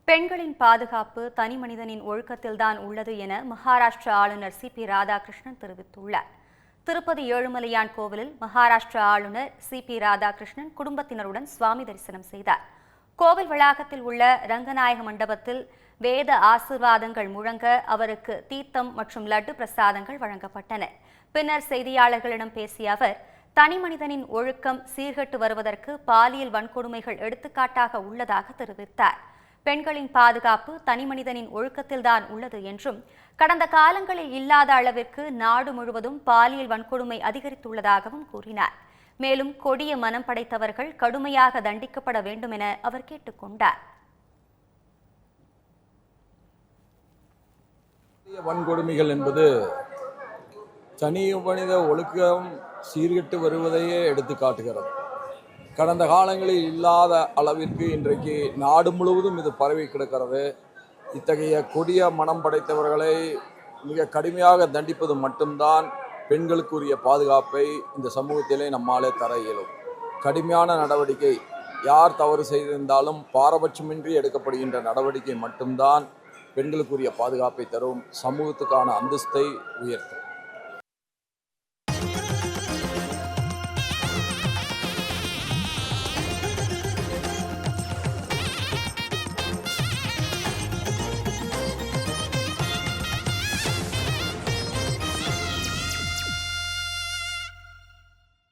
பெண்களின் பாதுகாப்பு தனிமனிதனின் ஒழுக்கத்தில்தான் உள்ளது என மகாராஷ்டிரா ஆளுநர் சி.பி. ராதாகிருஷ்ணன் தெரிவித்துள்ளார். திருப்பதி ஏழுமலையான் கோவிலில் மகாராஷ்டிரா ஆளுநர் சி.பி. ராதாகிருஷ்ணன் குடும்பத்தினருடன் சுவாமி தரிசனம் செய்தார். கோவில் வளாகத்தில் உள்ள ரங்கநாயக மண்டபத்தில் வேத ஆசீர்வாதங்கள் முழங்க அவருக்கு தீர்த்தம் மற்றும் லட்டு பிரசாதங்கள் வழங்கப்பட்டன. பின்னர் செய்தியாளர்களிடம் பேசிய அவர், தனிமனிதனின் ஒழுக்கம் சீர்கெட்டு வருவதற்கு பாலியல் வன்கொடுமைகள் எடுத்துக்காட்டாக உள்ளதாக தெரிவித்தார். பெண்களின் பாதுகாப்பு தனிமனிதனின் ஒழுக்கத்தில்தான் உள்ளது என்றும், கடந்த காலங்களில் இல்லாத அளவிற்கு நாடு முழுவதும் பாலியல் வன்கொடுமை அதிகரித்துள்ளதாகவும் கூறினார். மேலும் கொடிய மனம் படைத்தவர்கள் கடுமையாக தண்டிக்கப்பட வேண்டும் என அவர் கேட்டுக்கொண்டார். வன்கொடுமைகள் என்பது தனி மனித ஒழுக்கம் சீர்கெட்டு வருவதையே எடுத்து காட்டுகிறது. கடந்த காலங்களில் இல்லாத அளவிற்கு இன்றைக்கு நாடு முழுவதும் இது பரவி கிடக்கிறது. இத்தகைய கொடிய மனம் படைத்தவர்களை மிக கடுமையாக தண்டிப்பது மட்டும்தான் பெண்களுக்குரிய பாதுகாப்பை இந்த சமூகத்திலே நம்மாலே தர இயலும். கடுமையான நடவடிக்கை, யார் தவறு செய்திருந்தாலும் பாரபட்சமின்றி எடுக்கப்படுகின்ற நடவடிக்கை மட்டும்தான் பெண்களுக்குரிய பாதுகாப்பை தரும், சமூகத்துக்கான அந்தஸ்தை உயர்த்தும்.